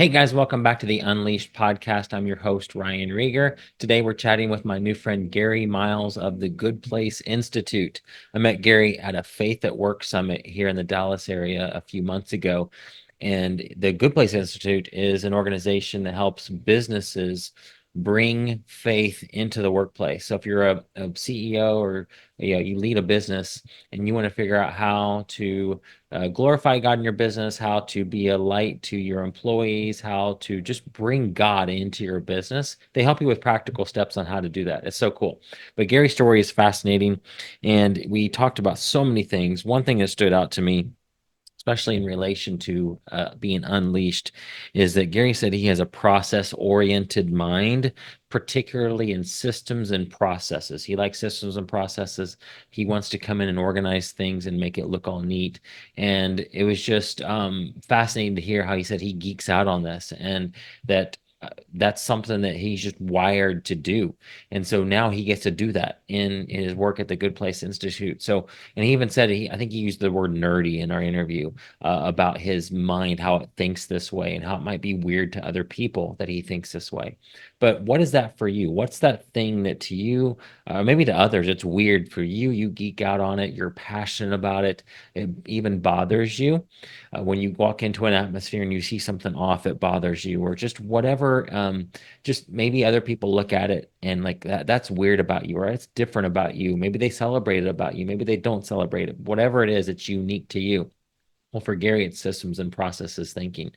Hey guys, welcome back to the Unleashed podcast. I'm your host, Ryan Rieger. Today we're chatting with my new friend, Garry Miles of the Good Place Institute. I met Garry at a Faith at Work summit here in the Dallas area a few months ago. And the Good Place Institute is an organization that helps businesses bring faith into the workplace. So if you're a CEO or you lead a business and you want to figure out how to glorify God in your business, how to be a light to your employees, how to just bring God into your business. They help you with practical steps on how to do that. It's so cool. But Garry's story is fascinating, and we talked about so many things. One thing that stood out to me, especially in relation to being unleashed, is that Garry said he has a process-oriented mind, particularly in systems and processes. He likes systems and processes. He wants to come in and organize things and make it look all neat. And it was just fascinating to hear how he said he geeks out on this and that that's something that he's just wired to do. And so now he gets to do that in his work at the Good Place Institute. So, and he even said, I think he used the word nerdy in our interview about his mind, how it thinks this way and how it might be weird to other people that he thinks this way. But what is that for you? What's that thing that to you, maybe to others, it's weird for you? You geek out on it. You're passionate about it. It even bothers you. When you walk into an atmosphere and you see something off, it bothers you, or just whatever. Just maybe other people look at it and like that's weird about you, or it's different about you. Maybe they celebrate it about you. Maybe they don't celebrate it. Whatever it is, it's unique to you. Well, for Garry, it's systems and processes thinking.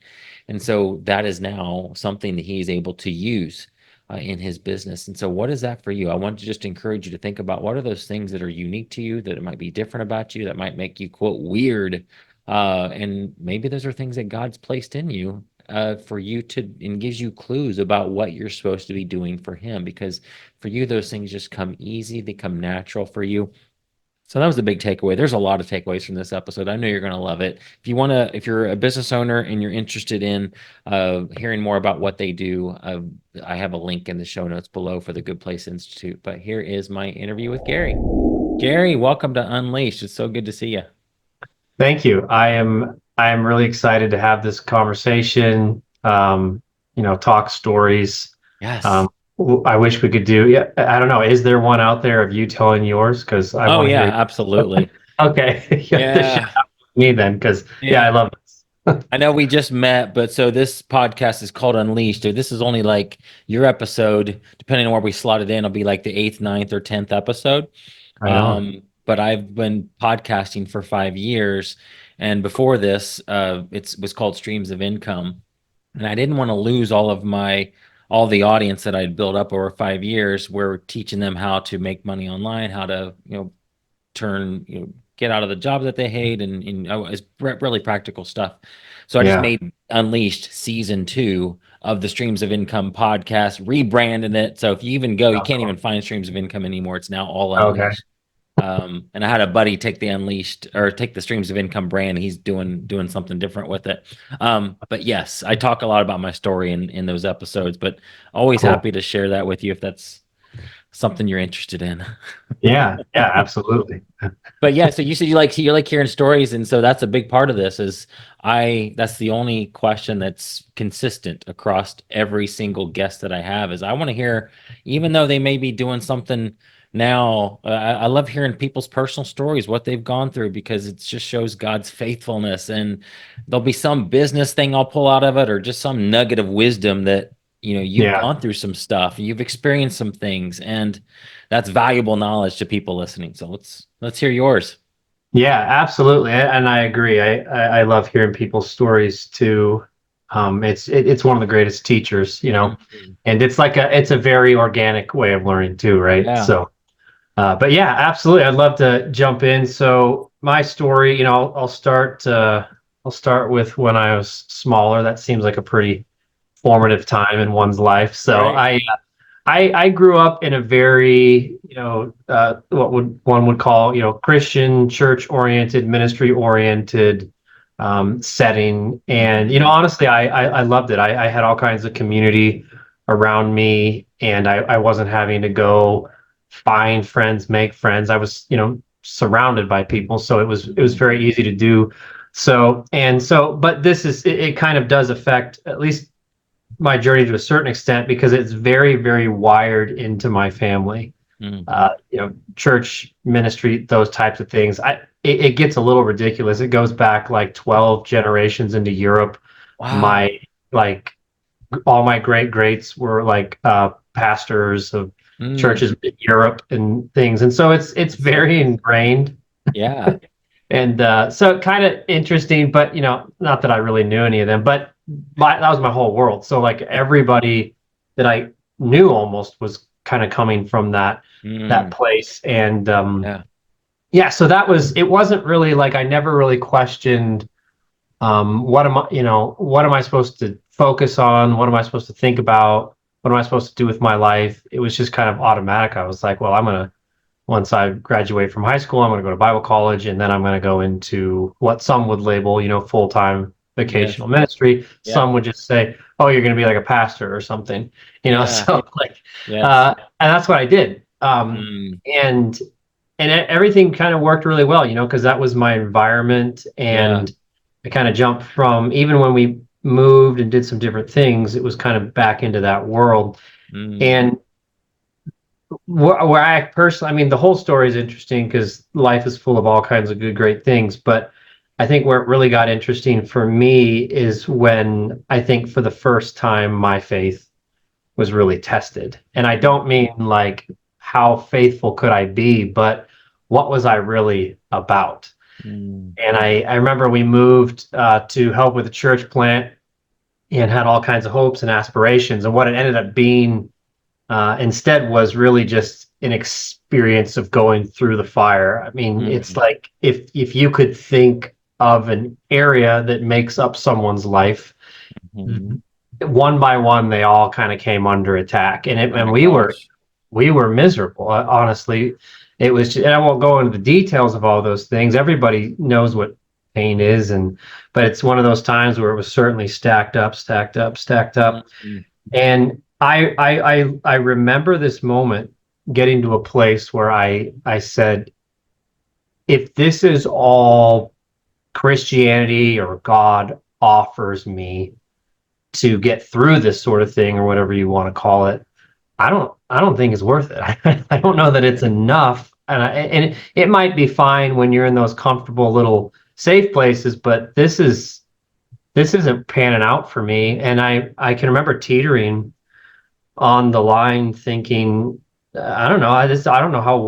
And so that is now something that he's able to use in his business. And so, what is that for you? I want to just encourage you to think about what are those things that are unique to you, that it might be different about you, that might make you, quote, weird. And maybe those are things that God's placed in you for you to, and gives you clues about what you're supposed to be doing for Him. Because for you, those things just come easy, they come natural for you. So that was the big takeaway. There's a lot of takeaways from this episode. I know you're going to love it. If you're a business owner and you're interested in hearing more about what they do, I have a link in the show notes below for the Good Place Institute. But here is my interview with Garry. Garry, welcome to Unleashed. It's so good to see you. Thank you. I am really excited to have this conversation. Talk stories. Yes. Um, I wish we could do. Yeah, I don't know. Is there one out there of you telling yours? Because I Oh want to yeah, hear. absolutely. Okay, you have to share Yeah. with me then, because yeah, I Yeah. love this. I know we just met, but so this podcast is called Unleashed. This is only like your episode, depending on where we slot it in, it'll be like the eighth, ninth, or 10th episode. Right on. But I've been podcasting for 5 years, and before this, it was called Streams of Income, and I didn't want to lose all the audience that I'd built up over 5 years. We're teaching them how to make money online, how to get out of the job that they hate, and it's really practical stuff. So I just Yeah. made Unleashed season 2 of the Streams of Income podcast, rebranded it. So if you even go, you can't even find Streams of Income anymore. It's now all Okay. Unleashed. And I had a buddy take the Streams of Income brand. He's doing something different with it. But yes, I talk a lot about my story in those episodes, but always Cool. happy to share that with you if that's something you're interested in. Yeah. Yeah. Absolutely. But yeah, so you said you like hearing stories, and so that's a big part of this. That's the only question that's consistent across every single guest that I have is I want to hear, even though they may be doing something now. I love hearing people's personal stories, what they've gone through, because it just shows God's faithfulness. And there'll be some business thing I'll pull out of it, or just some nugget of wisdom that you've Yeah. gone through some stuff, you've experienced some things, and that's valuable knowledge to people listening. So let's hear yours. Yeah, absolutely, and I agree. I love hearing people's stories too. It's one of the greatest teachers, Mhm. and it's a very organic way of learning too, right? Yeah. So, but yeah, absolutely, I'd love to jump in. So my story, I'll start with when I was smaller. That seems like a pretty formative time in one's life. So Right. I grew up in a very, what would one would call, Christian, church oriented, ministry oriented setting. And, Mhm. honestly, I loved it. I had all kinds of community around me, and I wasn't having to go find friends, make friends. I was, surrounded by people. So it was very easy to do. So, but it kind of does affect, at least my journey to a certain extent because it's very, very wired into my family. Mm. Church ministry, those types of things. It gets a little ridiculous. It goes back like 12 generations into Europe. Wow. My like all my great greats were like pastors of Mm. churches in Europe and things, and so it's That's so very cool. ingrained. Yeah. And so kind of interesting, but not that I really knew any of them, but that was my whole world. So like everybody that I knew almost was kind of coming from that Mm. place. And Yeah. yeah, so it wasn't really like I never really questioned what am I supposed to focus on? What am I supposed to think about? What am I supposed to do with my life? It was just kind of automatic. I was like, well, once I graduate from high school, I'm going to go to Bible college, and then I'm going to go into what some would label, full-time Yes. vocational ministry. Yeah. Some would just say, oh, you're going to be like a pastor or something, Yeah. so like, Yes. and that's what I did. Mm. And everything kind of worked really well, because that was my environment. Yeah. And I kind of jumped from, even when we moved and did some different things, it was kind of back into that world. Mm. And where I personally, I mean, the whole story is interesting because life is full of all kinds of good, great things. But I think where it really got interesting for me is when I think for the first time my faith was really tested. And I Mm. don't mean like how faithful could I be, but what was I really about? Mm. And I remember we moved to help with a church plant and had all kinds of hopes and aspirations. And what it ended up being instead was really just an experience of going through the fire. I mean, it's Mm. like if you could think of an area that makes up someone's life, Mm. one by one they all kind of came under attack, and Oh my we were gosh. miserable. Honestly, it was just, and I won't go into the details of all those things. Everybody knows what pain is, and but it's one of those times where it was certainly stacked up, stacked up, stacked up. Mm. And I remember this moment getting to a place where I said, if this is all Christianity or God offers me to get through this sort of thing, or whatever you want to call it, I don't think it's worth it. I don't know that it's enough. And it might be fine when you're in those comfortable little safe places, but this isn't panning out for me. And I can remember teetering on the line thinking, I don't know, I don't know how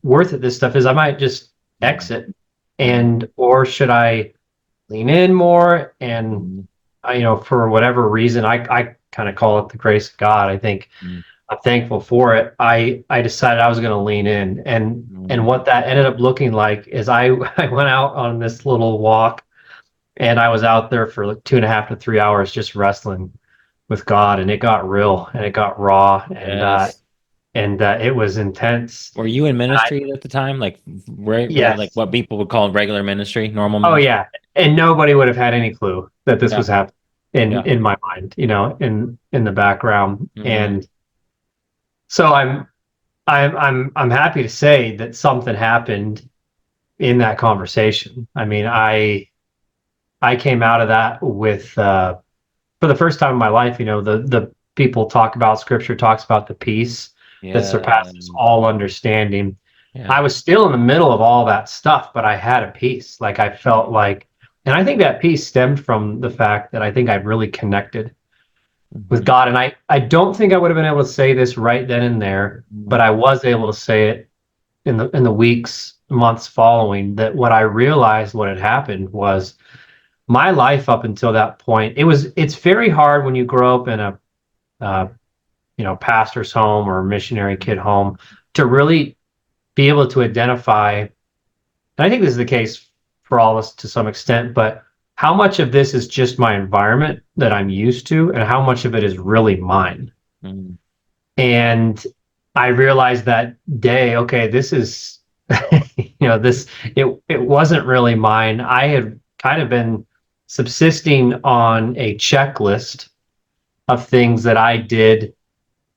worth it this stuff is. I might just Mm. exit, Mm. and or should I lean in more? And Mm. for whatever reason, I kind of call it the grace of God. I think Mm. I'm thankful for it. I decided I was going to lean in, and Mm. what that ended up looking like is I went out on this little walk, and I was out there for like 2.5 to 3 hours just wrestling with God, and it got real and it got raw, Yes. and it was intense. Were you in And ministry at the time? Like, like yes, what people would call regular ministry, normal oh ministry? yeah, and nobody would have had any clue that this Yeah. was happening Yeah. in my mind, in the background. Mm. And so I'm happy to say that something happened in that conversation. I mean, I came out of that with for the first time in my life, the people talk about, scripture talks about the peace that Yeah. surpasses all understanding. Yeah. I was still in the middle of all that stuff, but I had a peace. Like I felt like, and I think that peace stemmed from the fact that I think I really connected with Mhm. God. And I don't think I would have been able to say this right then and there, but Mhm. I was able to say it in the weeks, months following, that what I realized what had happened was my life up until that point. It's very hard when you grow up in a uh, pastor's home or missionary kid home to really be able to identify, and I think this is the case for all of us to some extent, but how much of this is just my environment that I'm used to and how much of it is really mine. Mhm. And I realized that day, okay, this is this, it wasn't really mine. I had kind of been subsisting on a checklist of things that I did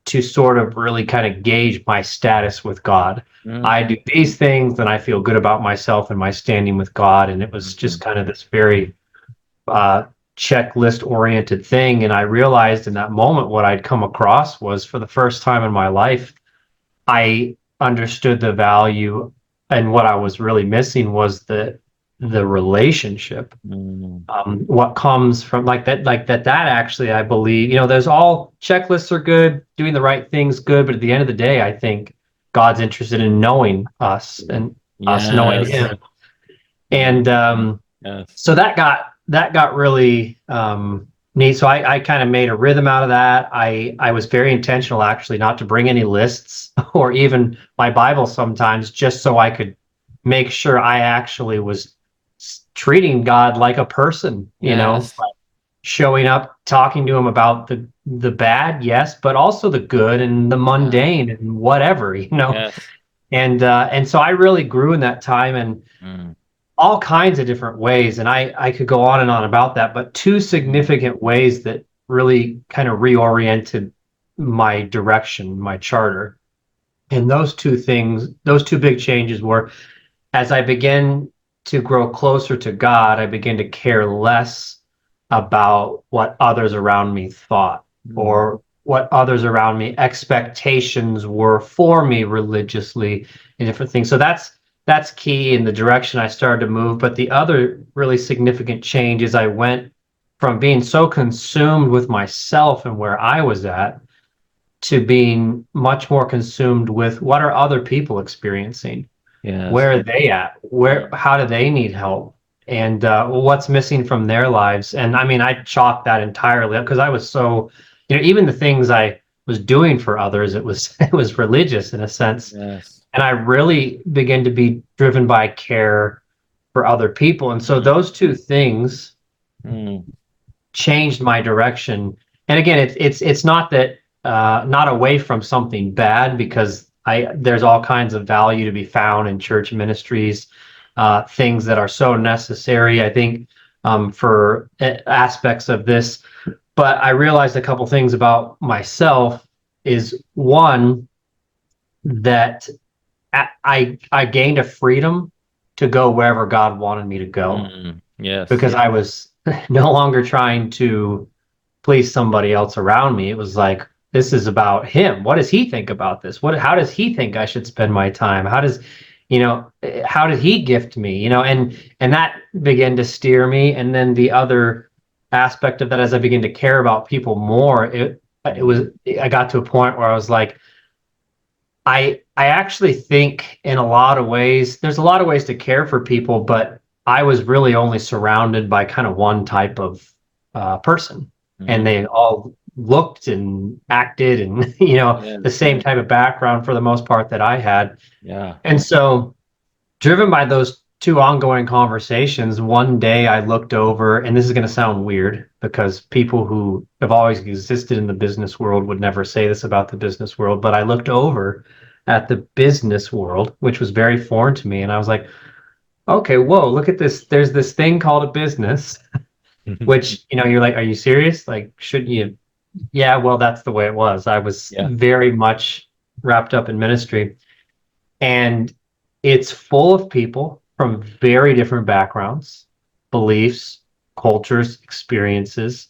to sort of really kind of gauge my status with God. I Mhm. do these things, and I feel good about myself and my standing with God. And it was just Mhm. kind of this very uh, checklist oriented thing. And I realized in that moment what I'd come across was, for the first time in my life, I understood the value, and what I was really missing was the relationship. Mm, What comes from that actually, I believe, there's all checklists are good, doing the right things good, but at the end of the day, I think God's interested in knowing us and us knowing yes. Him. Mm, And yes. so that got really neat. So I kind of made a rhythm out of that. I was very intentional, actually, not to bring any lists or even my Bible sometimes, just so I could make sure I actually was treating God like a person, Yes. like showing up, talking to him about the bad, yes, but also the good and the Yeah. mundane and whatever. Yes. And so I really grew in that time, and Mm, all kinds of different ways. And I could go on and on about that, but two mm, significant ways that really kind of reoriented my direction, my charter. And those two big changes were, as I began to grow closer to God, I began to care less about what others around me thought, mm, or what others around me expectations were for me religiously, and different things. So that's key in the direction I started to move. But the other really significant change is I went from being so consumed with myself and where I was at, to being much more consumed with what are other people experiencing, yes. where are they at, where, Mm, how do they need help, and what's missing from their lives. And I mean, I chalked that entirely up because I was so, even the things I was doing for others, it was it was religious in a sense. yes. And I really began to be driven by care for other people. And so Mm, those two things mm, changed my direction. And again, it's not that, not away from something bad, because I there's all kinds of value to be found in church ministries, things that are so necessary, I think, for aspects of this. But I realized a couple things about myself. Is one, that I gained a freedom to go wherever God wanted me to go, yes. because I was no longer trying to please somebody else around me. It was like, this is about him. What does he think about this? How does he think I should spend my time? How did he gift me? And that began to steer me. And then the other aspect of that, as I began to care about people more, it Mm, was I got to a point where I was like, I actually think, in a lot of ways, there's a lot of ways to care for people, but I was really only surrounded by kind of one type of person, and mm, they all looked and acted and the yes. same type of background for the most part that I had. Yeah. And so, driven by those two ongoing conversations, one day I looked over, and this is going to sound weird because people who have always existed in the business world would never say this about the business world, but I looked over at the business world, which was very foreign to me, and I was like, okay, whoa, look at this. There's this thing called a business, which, you're like, are you serious? Like, shouldn't you? Yeah, well, that's the way it was. I was Yeah. very much wrapped up in ministry, and it's full of people from very different backgrounds, beliefs, cultures, experiences,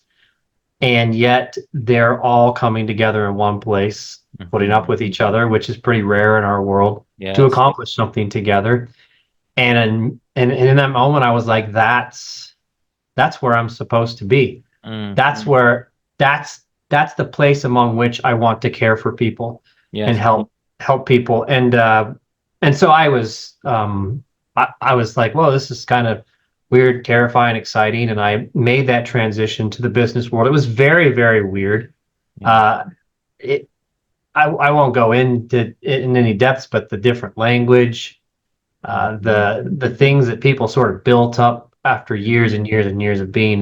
and yet they're all coming together in one place, putting Mhm. up with each other, which is pretty rare in our world, to Yes. accomplish something together. And in that moment, I was like, that's where I'm supposed to be. Mm, That's mm, where that's that's the place among which I want to care for people and yes. help people. And so I was like, well, this is kind of weird, terrifying, exciting. And I made that transition to the business world. It was very, very weird. Yeah. Uh, it I won't go into it in any depths, but the different language, Mhm. the things that people sort of built up after years and years and years of being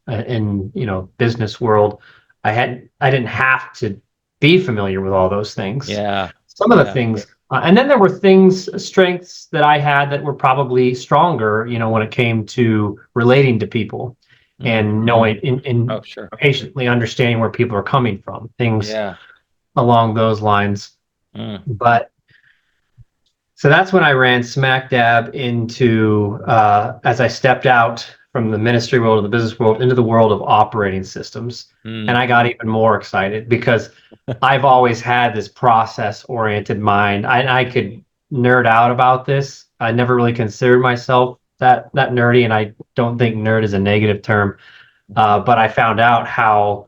in business world. I didn't have to be familiar with all those things. Yeah. Some of the Yeah. things, and then there were strengths that I had that were probably stronger, when it came to relating to people, Mm, and mm. knowing in Oh, sure. patiently understanding where people are coming from, things Yeah. along those lines. Mm, But so that's when I ran smack dab into, as I stepped out from the ministry world to the business world into the world of operating systems. And Mm. I got even more excited because I've always had this process oriented mind. I could nerd out about this. I never really considered myself that nerdy, and I don't think nerd is a negative term. But I found out how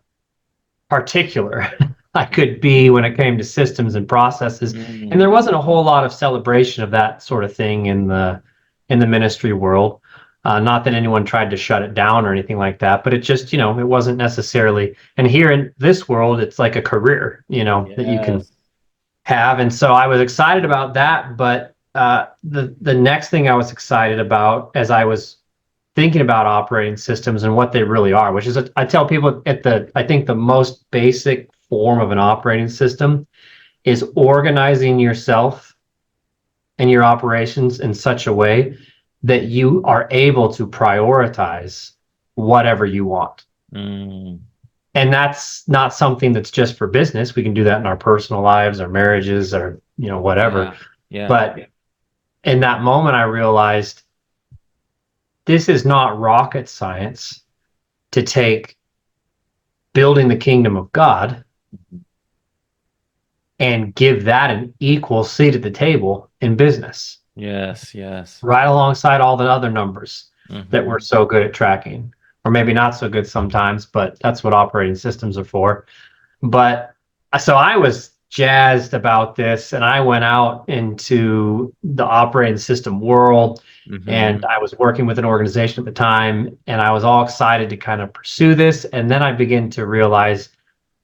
particular I could be when it came to systems and processes. And there Mm. wasn't a whole lot of celebration of that sort of thing in the ministry world. Not that anyone tried to shut it down or anything like that, but it just, it wasn't necessarily. And here in this world, it's like a career, that you can Yes. have. And so I was excited about that. But the next thing I was excited about as I was thinking about operating systems and what they really are, which is I tell people I think the most basic form of an operating system is organizing yourself and your operations in such a way that you are able to prioritize whatever you want. Mm. And that's not something that's just for business. We can do that in our personal lives, our marriages, or whatever. Yeah. Yeah. But in that moment, I realized this is not rocket science to take building the kingdom of God Mhm. and give that an equal seat at the table in business, Yes. Yes. right alongside all the other numbers that we're Hmm. so good at tracking, or maybe not so good sometimes, but that's what operating systems are for. But so I was jazzed about this, and I went out into the operating system world, and Hmm. I was working with an organization at the time, and I was all excited to kind of pursue this. And then I began to realize,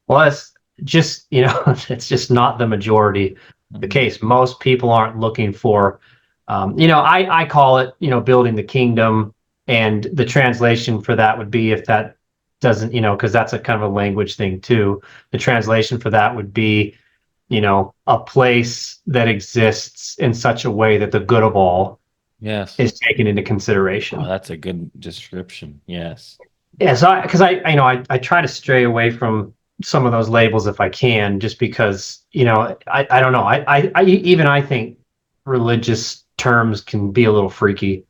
well, it's just, it's just not the majority the Hmm. case. Most people aren't looking for, I call it, building the kingdom. And the translation for that would be, if that doesn't, because that's a kind of a language thing too. The translation for that would be, a place that exists in such a way that the good of all Yes. is taken into Oh, consideration. that's a good description. Yes. Yeah, so because I try to stray away from some of those labels if I can, just because I don't know, even I think religious terms can be a little freaky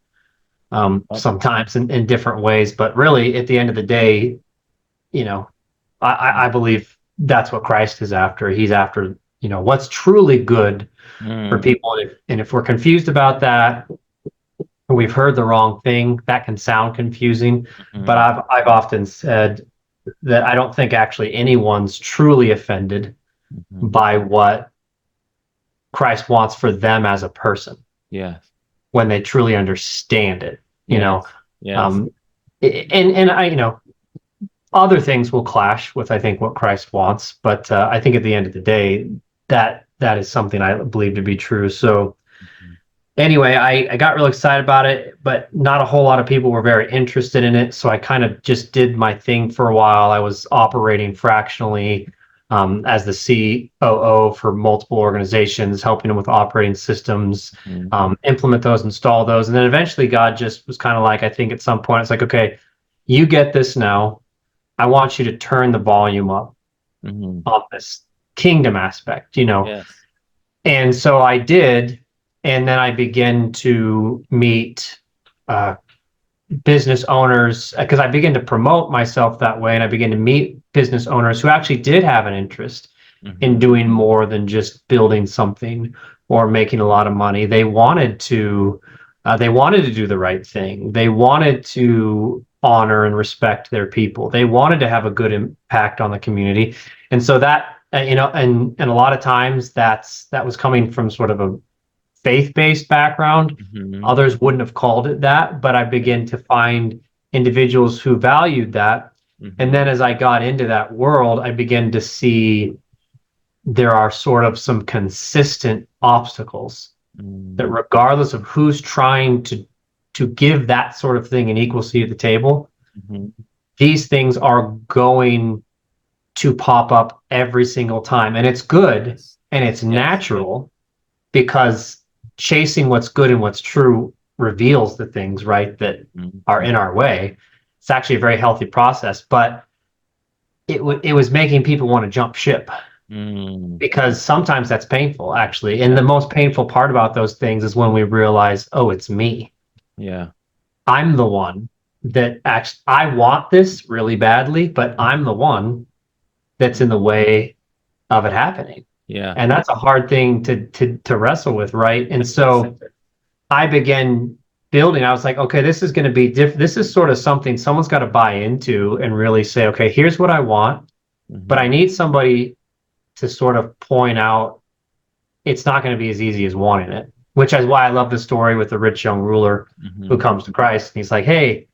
Oh. sometimes in different ways, but really at the end of the day, you know I believe that's what Christ is after. He's after what's truly good for Mm. people, and if we're confused about that, we've heard the wrong thing. That can sound confusing, but Hmm. I've often said that I don't think actually anyone's truly offended Hmm. by what Christ wants for them as a person Yes. when they truly understand it. You know, Yes. Yes. um, and I other things will clash with I think what Christ wants, but I think at the end of the day that is something I believe to be true. So Mhm. anyway, I got real excited about it, but not a whole lot of people were very interested in it. So I kind of just did my thing for a while. I was operating fractionally as the COO for multiple organizations, helping them with operating systems, Mhm. implement those, install those. And then eventually God just was kind of like, I think at some point, it's like, okay, you get this now. I want you to turn the volume up Mhm. on this kingdom aspect. Yes. And so I did, and then I began to meet uh, business owners because I began to promote myself that way, and I began to meet business owners who actually did have an interest in Mhm. doing more than just building something or making a lot of money. They wanted to do the right thing. They wanted to honor and respect their people. They wanted to have a good impact on the community, and so that and a lot of times that was coming from sort of a faith-based background. Mhm. Others wouldn't have called it that, but I Yeah. began to find individuals who valued that. And then Mhm. as I got into that world, I began to see there are sort of some consistent obstacles that Mm. regardless of who's trying to give that sort of thing an equal seat at the table, Mhm. these things are going to pop up every single time. And it's good Yes. and it's Yes. Yes. natural because chasing what's good and what's true reveals the things, right, that are Mhm. in our way. It's actually a very healthy process, but it was making people want to jump ship Mm. because sometimes that's painful, actually. And Yeah. the most painful part about those things is when we realize, oh, it's me. Yeah. I'm the one that actually I want this really badly, but I'm the one that's in the way of it happening. Yeah. And that's a hard thing to wrestle with, right? And so I began building. I was like, okay, this is going to be different. This is sort of something someone's got to buy into and really say, okay, here's what I want, but I Mhm. need somebody to sort of point out it's not going to be as easy as wanting it, which is why I love the story with the rich young ruler who Mhm. comes to Christ. And he's like, hey,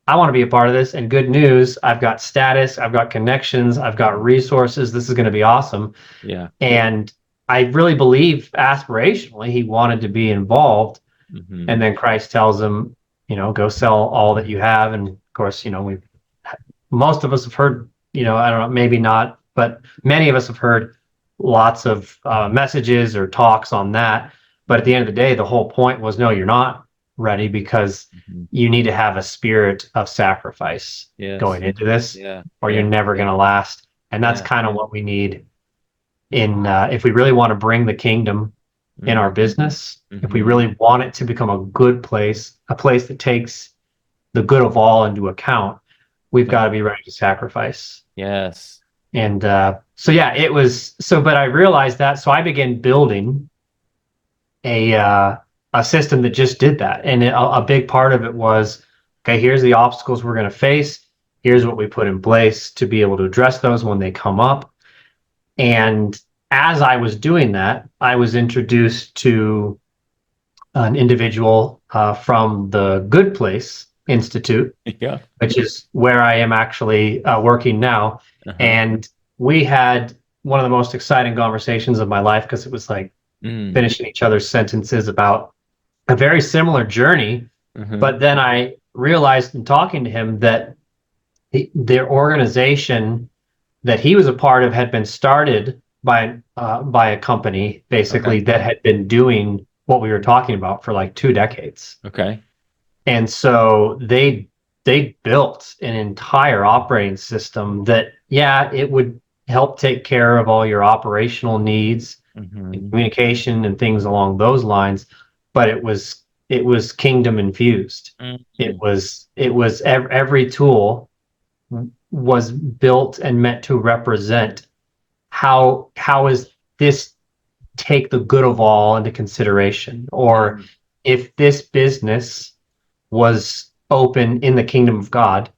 I want to be a part of this. And good news, I've got status, I've got connections, I've got resources. This is going to be awesome. Yeah. And I really believe aspirationally he wanted to be involved. Mhm. And then Christ tells him, go sell all that you have. And of course, most of us have heard, I don't know, maybe not, but many of us have heard lots of messages or talks on that. But at the end of the day, the whole point was no, you're not ready because Mhm. you need to have a spirit of sacrifice Yes. going into this, Yeah. or you're Yeah. never going to last. And that's Yeah. kind of what we need in if we really want to bring the kingdom in Mm. our business, if we Mhm. really want it to become a good place, a place that takes the good of all into account, we've Yeah. got to be ready to sacrifice. Yes. And so, yeah, it was so, but I realized that. So I began building a, uh, a system that just did that. And a big part of it was, okay, here's the obstacles we're going to face. Here's what we put in place to be able to address those when they come up. And as I was doing that, I was introduced to an individual from the Good Place Institute, Yeah. which is where I am actually working now. Uh-huh. And we had one of the most exciting conversations of my life because it was like Mm. finishing each other's sentences about a very similar journey. Mhm. But then I realized in talking to him that their organization that he was a part of had been started by a company basically Okay. that had been doing what we were talking about for like 2 decades. Okay. And so they built an entire operating system that, yeah, it would help take care of all your operational needs and Mhm. communication and things along those lines, but it was kingdom infused. It Mhm. was it was every tool was built and meant to represent how is this take the good of all into consideration, or Mm. if this business was open in the kingdom of God,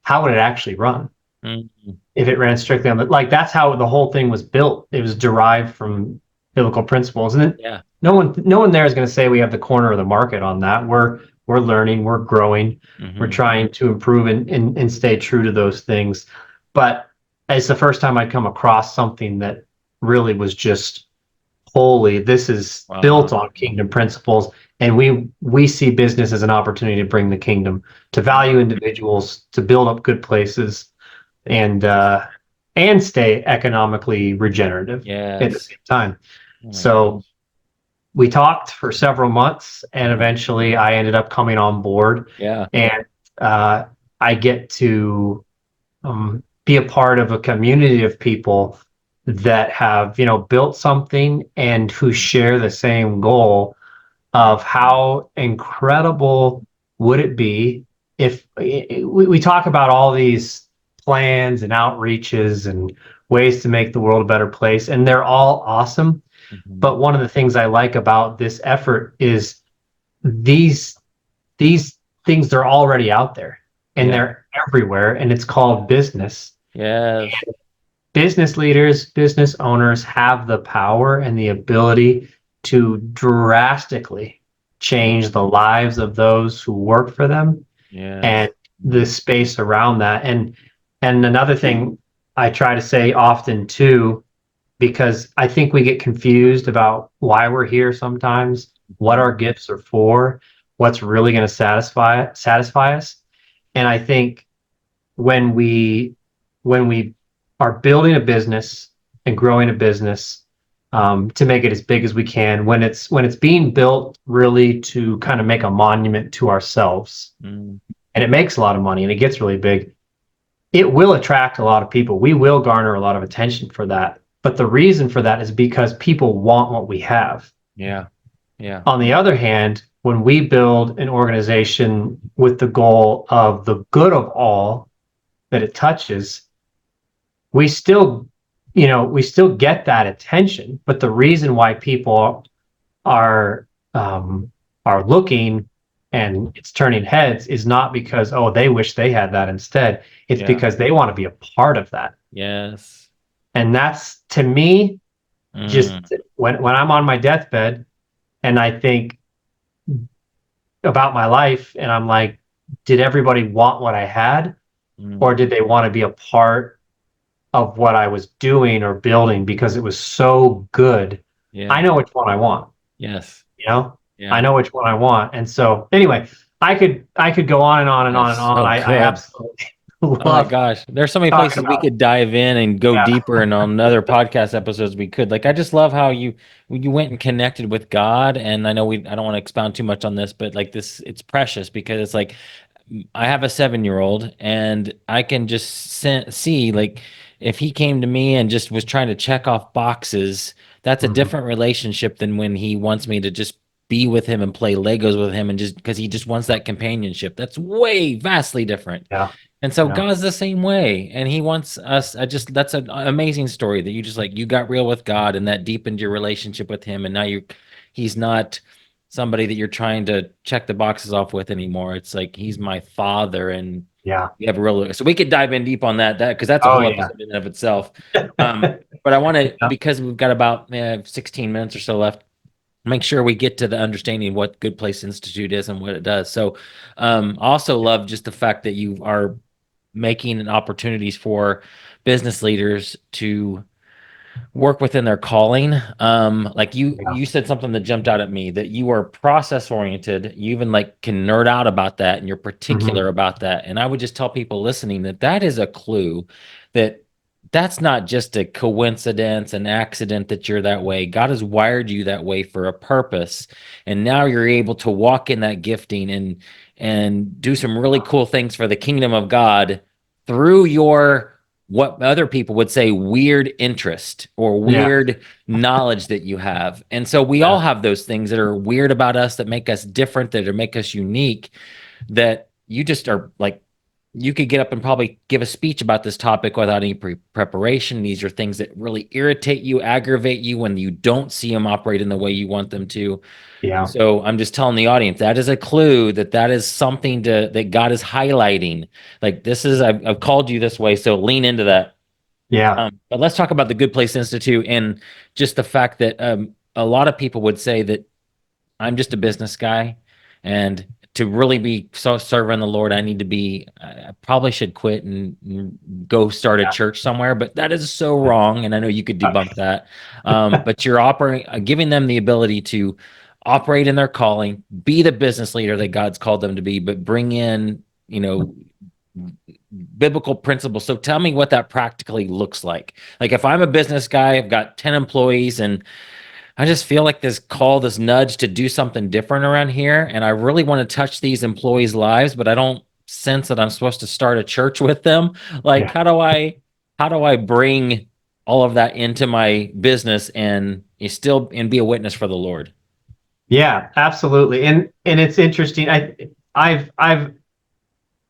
how would it actually run? Mhm. If it ran strictly on like that's how the whole thing was built. It was derived from biblical principles, and Yeah. no one there is going to say we have the corner of the market on that. We're learning, we're growing, we're Mhm. trying to improve and stay true to those things. But it's the first time I'd come across something that really was just wholly, this is built Wow. on kingdom principles, and we see business as an opportunity to bring the kingdom, to value Mm. individuals, to build up good places, and Yes. stay economically regenerative at the Yes. same time. Oh my So gosh. we talked for several months, and Uh-huh. eventually I ended up coming on board, Yeah. and I get to be a part of a community of people that have built something and who share the same goal of Mhm. how incredible would it be if we talk about all these plans and outreaches and ways to make the world a better place, and they're all awesome. Mhm. But one of the things I like about this effort is these these things, they're already out there and Yeah. they're everywhere, and it's called business. Yes. Business leaders, business owners have the power and the ability to drastically change the lives of those who work for them Yes. and the space around that. And another thing I try to say often too, because I think we get confused about why we're here sometimes, what Mhm. our gifts are for, what's really going to satisfy us. And I think when we when we are building a business and growing a business, to make it as big as we can, when it's being built really to kind of make a monument to ourselves, Mm. and it makes a lot of money and it gets really big, it will attract a lot of people. We will garner a lot of attention for that. But the reason for that is because people want what we have. Yeah. Yeah. On the other hand, when we build an organization with the goal of the good of all that it touches, we still, we still get that attention. But the reason why people are are looking and it's turning heads is not because, oh, they wish they had that instead. It's Yeah. because they want to be a part of that. Yes. And that's, to me, just Mm, when I'm on my deathbed and I think about my life and I'm like, did everybody want what I had, mm. or did they want to be a part of what I was doing or building because it was so good? I Yeah. know which one I want, Yes. you know? I Yeah. know which one I want. And so anyway, I could go on and on and on That's and on. so I good. absolutely Oh my love gosh. There's so many talking places we about it. could dive in and go Yeah. deeper, and on other podcast episodes we could. Like I just love how you went and connected with God. And I know I don't want to expound too much on this, but like this, it's precious because it's like I have a 7 year old and I can just see like if he came to me and just was trying to check off boxes, that's a Mhm. different relationship than when he wants me to just be with him and play Legos with him and just because he just wants that companionship. That's way vastly different. Yeah. And so Yeah. God's the same way. And he wants us, that's an amazing story that you just like, you got real with God and that deepened your relationship with him. And now he's not somebody that you're trying to check the boxes off with anymore. It's like, he's my father. And Yeah. we have a real, so we could dive in deep on that, because that's a Oh whole yeah. episode in and of itself. But I want to, Yeah. because we've got about 16 minutes or so left, make sure we get to the understanding of what Good Place Institute is and what it does. So, I also love just the fact that you are making opportunities for business leaders to work within their calling. Like Yeah. you said something that jumped out at me, that you are process oriented. You even like can nerd out about that and you're particular Mhm. about that. And I would just tell people listening that that is a clue that that's not just a coincidence, an accident that you're that way. God has wired you that way for a purpose. And now you're able to walk in that gifting and do some really cool things for the kingdom of God through your what other people would say weird interest or Yeah. weird knowledge that you have. And so we all Yeah. have those things that are weird about us, that make us different, that are make us unique, that you just are like, you could get up and probably give a speech about this topic without any preparation. These are things that really irritate you, aggravate you when you don't see them operate in the way you want them to. Yeah. So I'm just telling the audience that is a clue that that is something that God is highlighting. Like this is I've called you this way, so lean into that. Yeah. But let's talk about the Good Place Institute and just the fact that a lot of people would say that I'm just a business guy, and to really be so serving the Lord, I need to be. I probably should quit and go start a Yeah. church somewhere. But that is so Yeah. wrong, and I know you could Uh, debunk that. But you're operating, giving them the ability to operate in their calling, be the business leader that God's called them to be, but bring in, biblical principles. So tell me what that practically looks like. Like if I'm a business guy, I've got 10 employees and I just feel like this call, this nudge to do something different around here. And I really want to touch these employees' lives, but I don't sense that I'm supposed to start a church with them. Like, yeah. how do I bring all of that into my business and still and be a witness for the Lord? Yeah, absolutely. And it's interesting. I've I've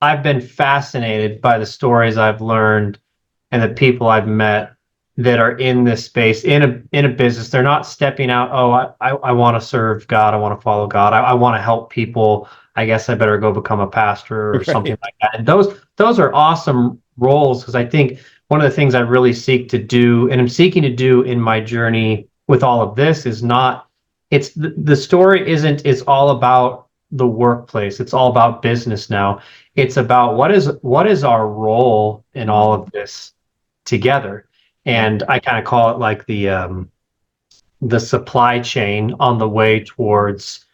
I've been fascinated by the stories I've learned and the people I've met that are in this space in a business. They're not stepping out, oh, I want to serve God, I want to follow God, I want to help people. I guess I better go become a pastor or something Right. like that. And those are awesome roles because I think one of the things I really seek to do and I'm seeking to do in my journey with all of this is not it's the story isn't it's all about the workplace. It's all about business now. It's about what is our role in all Mm, of this together. yeah. And I kind of call it like the supply chain on the way towards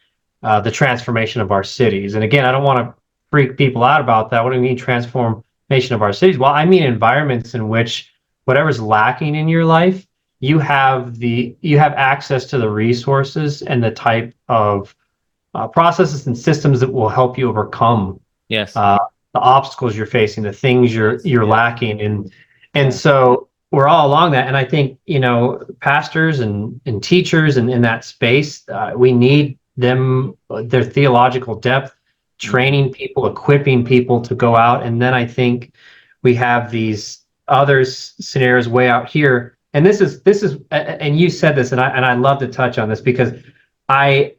the transformation of our cities. And again, I don't want to freak people out about that. What do you mean transformation of our cities? Well, I mean environments in which whatever's lacking in your life, you have access to the resources and the type of processes and systems that will help you overcome Yes. uh, the obstacles you're facing, the things you're Yes. you're Yeah. lacking, and Yeah. so we're all along that. And I think pastors and teachers and in that space, we need their theological depth, Mhm. training people, equipping people to go out. And then I think we have these other scenarios way out here. And this is, and you said this, and I love to touch on this because I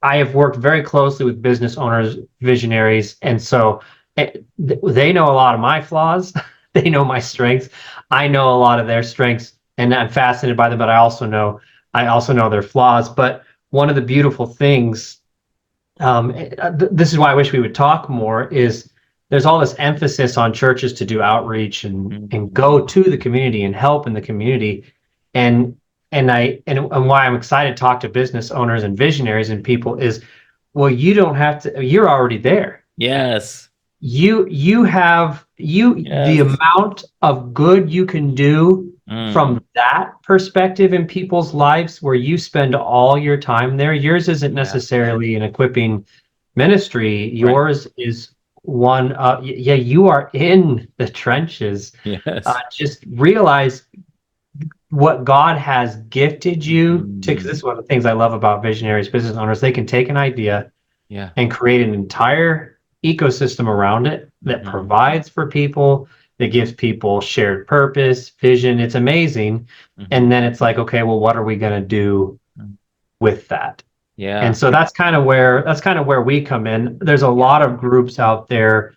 I have worked very closely with business owners, visionaries, and so they know a lot of my flaws. They know my strengths. I know a lot of their strengths, and I'm fascinated by them. But I also know their flaws. But one of the beautiful things, this is why I wish we would talk more, is there's all this emphasis on churches to do outreach and Mhm. go to the community and help in the community, and and why I'm excited to talk to business owners and visionaries and people is, well, you don't have to. You're already there. Yes. You have the Yes. amount of good you can do Mm. from that perspective in people's lives where you spend all your time there. Yours isn't Yeah. necessarily an equipping ministry. Right. Yours is one, yeah, you are in the trenches. Yes. Just realize what God has gifted you to, because this Mhm. is one of the things I love about visionaries, business owners. They can take an idea Yeah. and create an entire ecosystem around it that Mhm. provides for people, that gives people shared purpose, vision. It's amazing. And Mhm. then it's like, okay, well, what are we going to do Mm. with that? And Yeah. so that's kind of where we come in. There's a Yeah. lot of groups out there,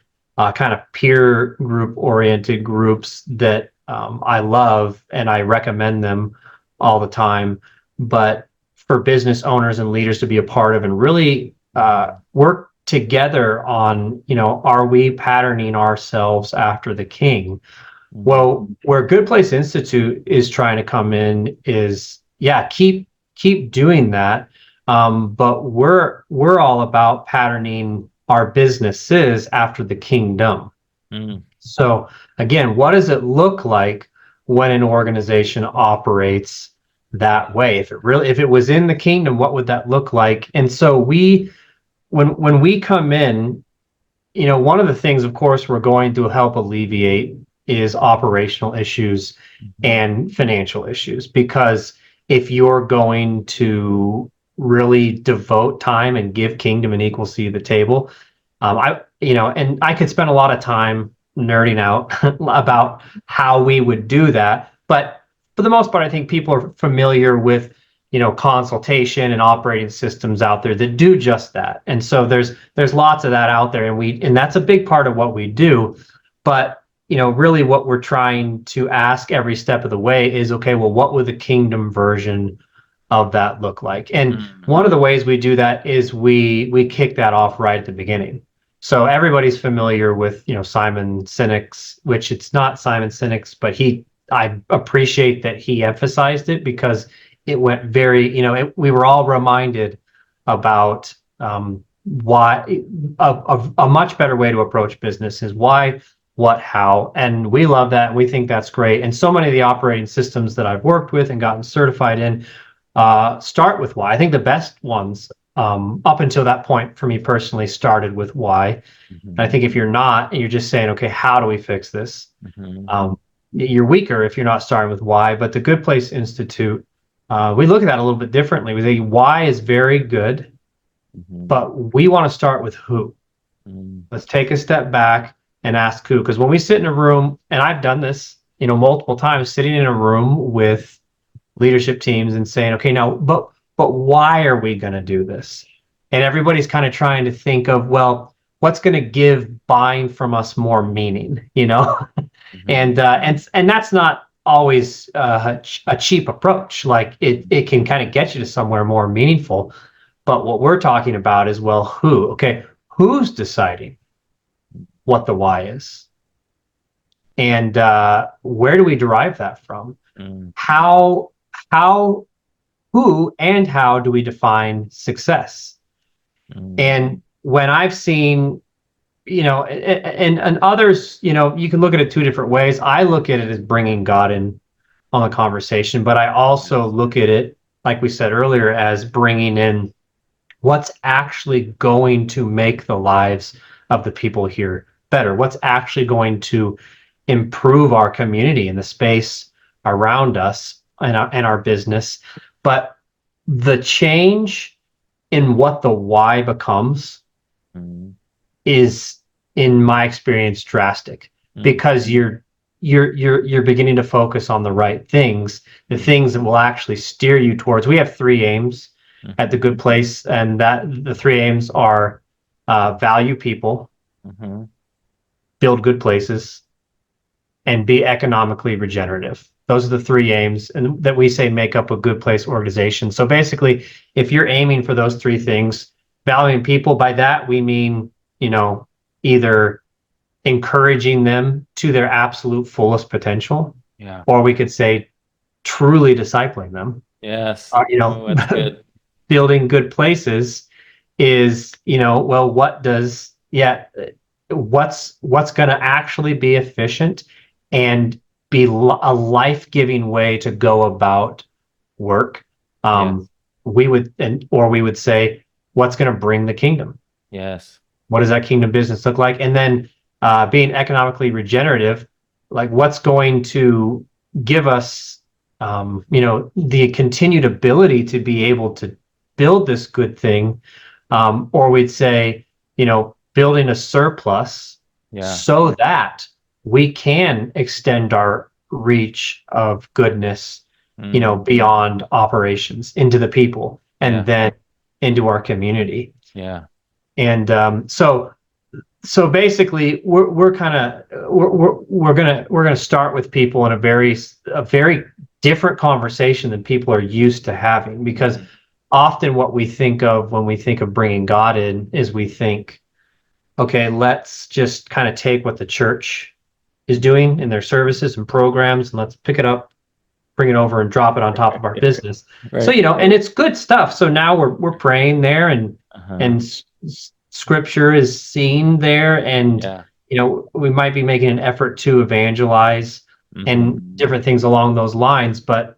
kind of peer group oriented groups that I love and I recommend them all the time. But for business owners and leaders to be a part of and really Mhm. work together on, are we patterning ourselves after the King? Mhm. Well, where Good Place Institute is trying to come in is, yeah, keep doing that. But we're all about patterning our businesses after the kingdom. Mm. So again, what does it look like when an organization operates that way? If it was in the kingdom, what would that look like? And so when we come in, one of the things, of course, we're going to help alleviate is operational issues Mhm. and financial issues. Because if you're going to really devote time and give kingdom an equal seat at the table, and I could spend a lot of time nerding out about how we would do that. But for the most part, I think people are familiar with, consultation and operating systems out there that do just that. And so there's lots of that out there, and that's a big part of what we do. But really what we're trying to ask every step of the way is, okay, well, what would the kingdom version of that look like? And Mm. one of the ways we do that is we kick that off right at the beginning. So everybody's familiar with, Simon Sinek's, which it's not Simon Sinek's, but I appreciate that he emphasized it because it went very, we were all reminded about why a much better way to approach business is why, what, how, and we love that. And we think that's great. And so many of the operating systems that I've worked with and gotten certified in start with why. I think the best ones up until that point for me personally started with why. And I Mhm. think if you're not, and you're just saying, okay, how do we fix this? Mhm. You're weaker if you're not starting with why. But the Good Place Institute, we look at that a little bit differently. We think why is very good, Mhm. but we want to start with who. Mhm. Let's take a step back and ask who. Because when we sit in a room, and I've done this, multiple times, sitting in a room with leadership teams and saying, okay, now, but why are we going to do this? And everybody's kind of trying to think of, well, what's going to give buying from us more meaning, Mhm. and that's not always a cheap approach. Like it can kind of get you to somewhere more meaningful. But what we're talking about is, well, who? Okay, who's deciding what the why is, and where do we derive that from? Mhm. How how who and how do we define success? Mhm. And when I've seen, and others, you can look at it two different ways. I look at it as bringing God in on the conversation, but I also Yes. look at it, like we said earlier, as bringing in what's actually going to make the lives of the people here better, what's actually going to improve our community and the space around us and our business. But the change, in what the why becomes Mm, is, in my experience, drastic, mm, because you're beginning to focus on the right things, the mm, things that will actually steer you towards. We have three aims at the mhm, Good Place, and that the three aims are value people, mhm. build good places, and be economically regenerative. Those are the three aims, and that we say make up a good place organization. So basically, if you're aiming for those three things, valuing people, by that we mean, you know, either encouraging them to their absolute fullest potential, Yeah. or we could say truly discipling them. Yes. You know, Oh, that's good. building good places is, well, what's going to actually be efficient and be a life-giving way to go about work. Yes. um we would say, what's going to bring the kingdom? Yes. What does that kingdom business look like? And then being economically regenerative, like what's going to give us, the continued ability to be able to build this good thing, or we'd say, building a surplus Yeah. so that we can extend our reach of goodness, Mm, beyond operations into the people and yeah. then into our community. Yeah. And so basically, we're kind of we're gonna start with people in a very different conversation than people are used to having, because Mhm. often what we think of when we think of bringing God in is we think, okay, let's just kind of take what the church is doing in their services and programs, and let's pick it up, bring it over, and drop it on top of our business. So, Right. and it's good stuff. So now we're praying there, and Uh-huh. and scripture is seen there, and Yeah. we might be making an effort to evangelize and Mhm. different things along those lines. But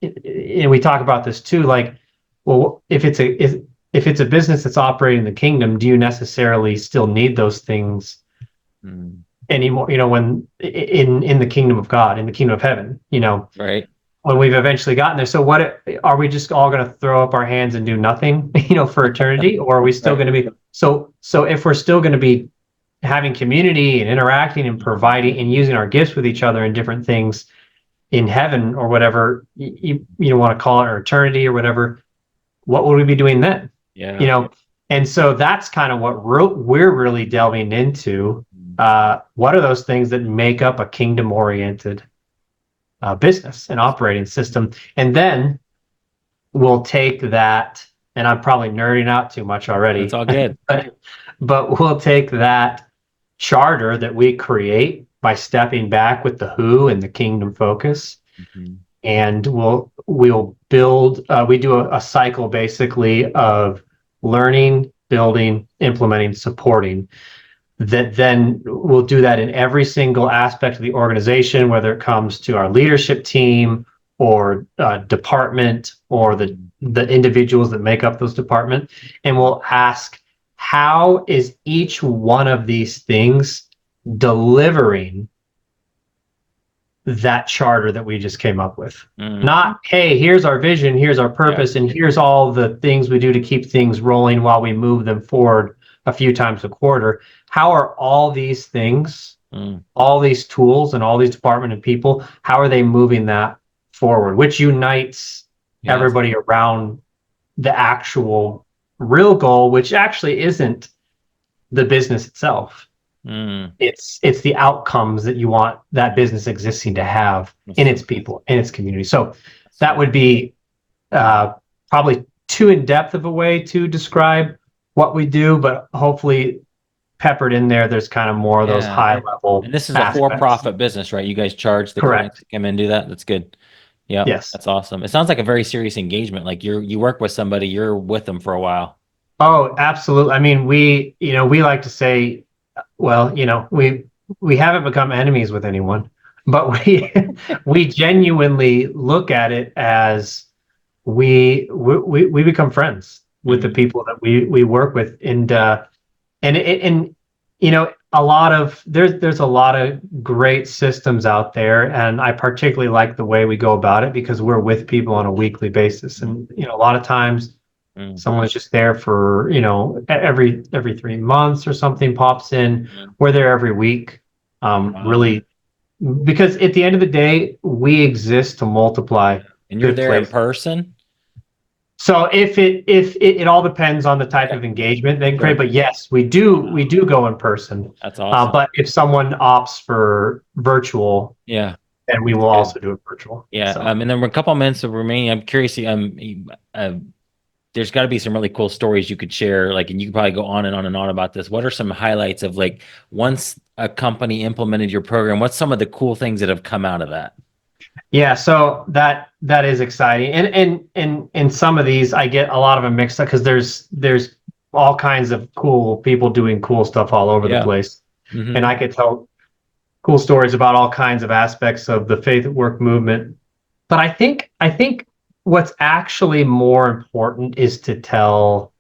and we talk about this too, like, well, if it's a business that's operating the kingdom, do you necessarily still need those things Mm. anymore? When in the kingdom of God, in the kingdom of heaven, Right. when we've eventually gotten there. So what are we just all going to throw up our hands and do nothing, for eternity, or are we still Right. going to be so if we're still going to be having community and interacting and Mhm. providing and using our gifts with each other and different things in heaven, or whatever you want to call it, or eternity or whatever, what would we be doing then? you Yeah. know and so that's kind of what we're really delving into. Mm. What are those things that make up a kingdom oriented business and operating system? And then we'll take that, and I'm probably nerding out too much That's already, all good. but we'll take that charter that we create by stepping back with the who and the kingdom focus, Mhm. and we'll build. We do a cycle basically of learning, building, implementing, supporting, that then we'll do that in every single aspect of the organization, whether it comes to our leadership team or department, or Mhm. the individuals that make up those departments. And we'll ask, how is each one of these things delivering that charter that we just came up with? Mm. Not, hey, here's our vision, here's our Yeah. purpose, and here's all the things we do to keep things rolling while we move them forward a few times a quarter. How are all these things, Mm. all these tools, and all these department and people, how are they moving that forward, which unites Yes. everybody around the actual real goal, which actually isn't the business itself. Mm. It's the outcomes that you want that business existing to have That's in so its good. people, in its community. So That's that so would good. be probably too in depth of a way to describe what we do, but hopefully peppered in there, there's kind of more of those Yeah. high level And this is a aspects. for-profit business, right? You guys charge the clients Correct. to come in and do that. That's good. Yep. Yes. That's awesome. It sounds like a very serious engagement. Like you work with somebody, you're with them for a while. Oh, absolutely. I mean, we like to say, well, we haven't become enemies with anyone, but we we genuinely look at it as we become friends with the Mm. people that we work with. And a lot of there's a lot of great systems out there, and I particularly like the way we go about it because we're with people on a weekly basis. Mm. And a lot of times Mm. Someone is just there for, every 3 months or something pops in. Mm. We're there every week. Wow. Really, because at the end of the day, we exist to multiply And you're good there in places. person? So if it all depends on the type Okay. of engagement they can create, Sure. but yes, we do go in person. That's awesome. But if someone opts for virtual, Yeah. then we That's will good. also do it virtual. Yeah. So And then we're a couple minutes of remaining. I'm curious. Uh, there's got to be some really cool stories you could share. Like, and you could probably go on and on and on about this. What are some highlights of like once a company implemented your program? What's some of the cool things that have come out of that? yeah, so that is exciting. And in some of these, I get a lot of them mixed up because there's all kinds of cool people doing cool stuff all over the Yeah. place. And Hmm. I could tell cool stories about all kinds of aspects of the faith at work movement. But I think what's actually more important is to tell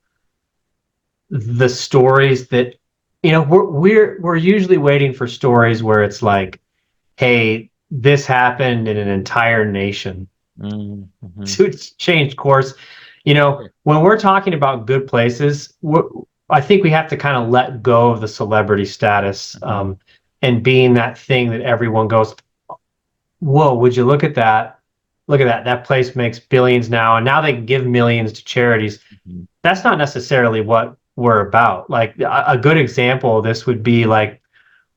the stories that we're usually waiting for stories where it's like, hey, this happened in an entire nation Hmm. to change course. When we're talking about good places, I think we have to kind of let go of the celebrity status, Hmm. and being that thing that everyone goes, whoa, would you look at that? Look at that. That place makes billions now, and now they can give millions to charities. Hmm. That's not necessarily what we're about. Like a good example of this would be like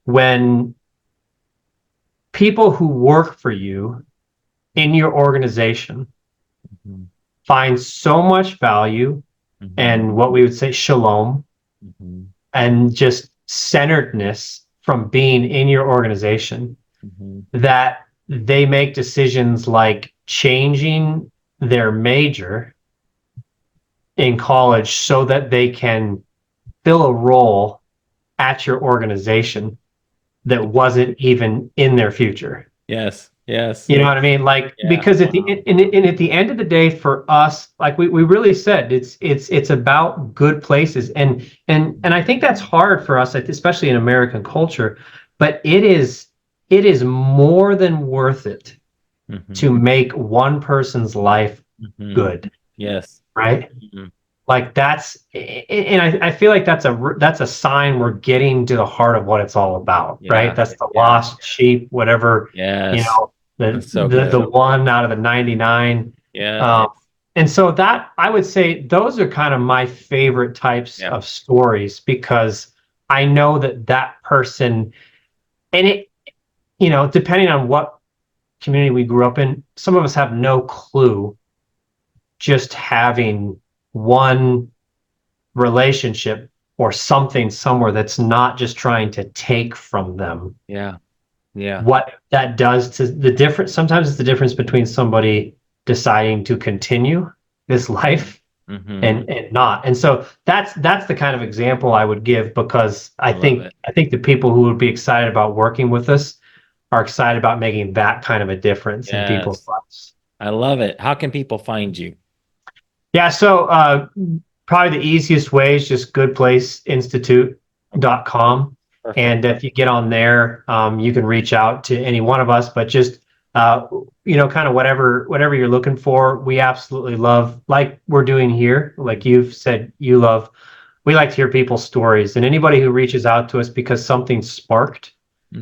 when people who work for you in your organization Hmm. find so much value Hmm. and what we would say shalom Hmm. and just centeredness from being in your organization Hmm. that they make decisions like changing their major in college so that they can fill a role at your organization that wasn't even in their future. Yes. Yes. You know what I mean? Like, Yeah. because at the Wow. and at the end of the day, for us, like we really said, it's about good places, and I think that's hard for us, especially in American culture, but it is more than worth it Hmm. to make one person's life Hmm. good, Yes. right? Hmm. Like and I feel like that's a sign we're getting to the heart of what it's all about, right? Yeah. That's the Yeah. lost sheep, whatever, you Yes. know, the That's so the good. the one out of the 99. Yes. Um, and so that I would say those are kind of my favorite types Yeah. of stories because I know that person and depending on what community we grew up in, some of us have no clue just having one relationship or something somewhere that's not just trying to take from them. Yeah. Yeah. What that does to the difference, sometimes it's the difference between somebody deciding to continue this life Hmm. and not. And so that's the kind of example I would give because I I love think it. I think the people who would be excited about working with us are excited about making that kind of a difference in people's Yes. lives. I love it. How can people find you? Yeah, so probably the easiest way is just Okay. goodplaceinstitute.com. Perfect. And if you get on there, you can reach out to any one of us, but just kind of whatever you're looking for, we absolutely love, like we're doing here, like you've said you love, we like to hear people's stories. And anybody who reaches out to us because something sparked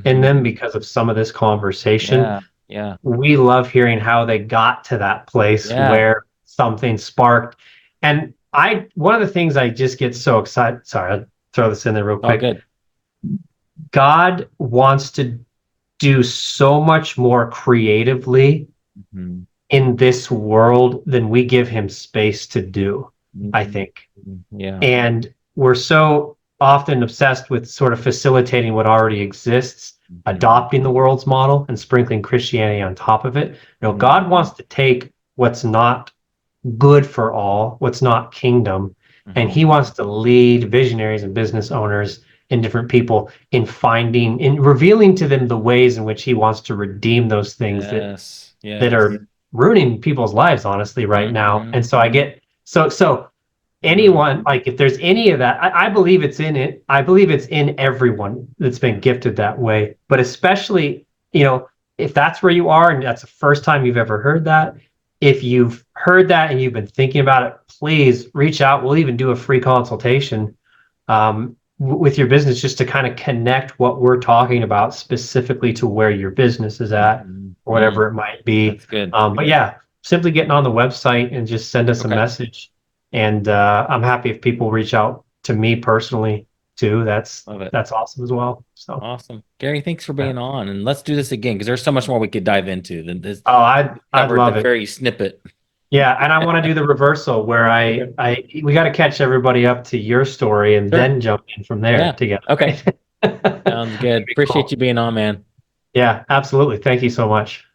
in Hmm. them because of some of this conversation, Yeah. Yeah. we love hearing how they got to that place Yeah. where something sparked. And one of the things I just get so excited, sorry, I'll throw this in there real All quick. good. God wants to do so much more creatively Hmm. in this world than we give him space to do, I Hmm. think. Yeah. And we're so often obsessed with sort of facilitating what already exists, Hmm. adopting the world's model and sprinkling Christianity on top of it. Hmm. God wants to take what's not good for all, what's not kingdom, and Hmm. he wants to lead visionaries and business owners and different people in revealing to them the ways in which he wants to redeem those things Yes. that Yes. are ruining people's lives honestly right now. Hmm. And so I get so Hmm. anyone, like if there's any of that, I believe it's in it. I believe it's in everyone that's been gifted that way, but especially, if that's where you are and that's the first time you've ever heard that, if you've heard that and you've been thinking about it, please reach out. We'll even do a free consultation with your business just to kind of connect what we're talking about specifically to where your business is at, Mhm. or whatever it might be. That's good. But yeah, simply getting on the website and just send us a Okay. message. And I'm happy if people reach out to me personally too. Love it. That's awesome as well. So Awesome. Garry, thanks for yeah. being on. And let's do this again because there's so much more we could dive into than this. Oh, I'd Covered the love it. very snippet. Yeah, and I want to do the reversal where Okay. we got to catch everybody up to your story and Sure. then jump in from there Yeah. together. Okay. Right? Sounds That'd good. be Appreciate cool. you being on, man. Yeah, absolutely. Thank you so much.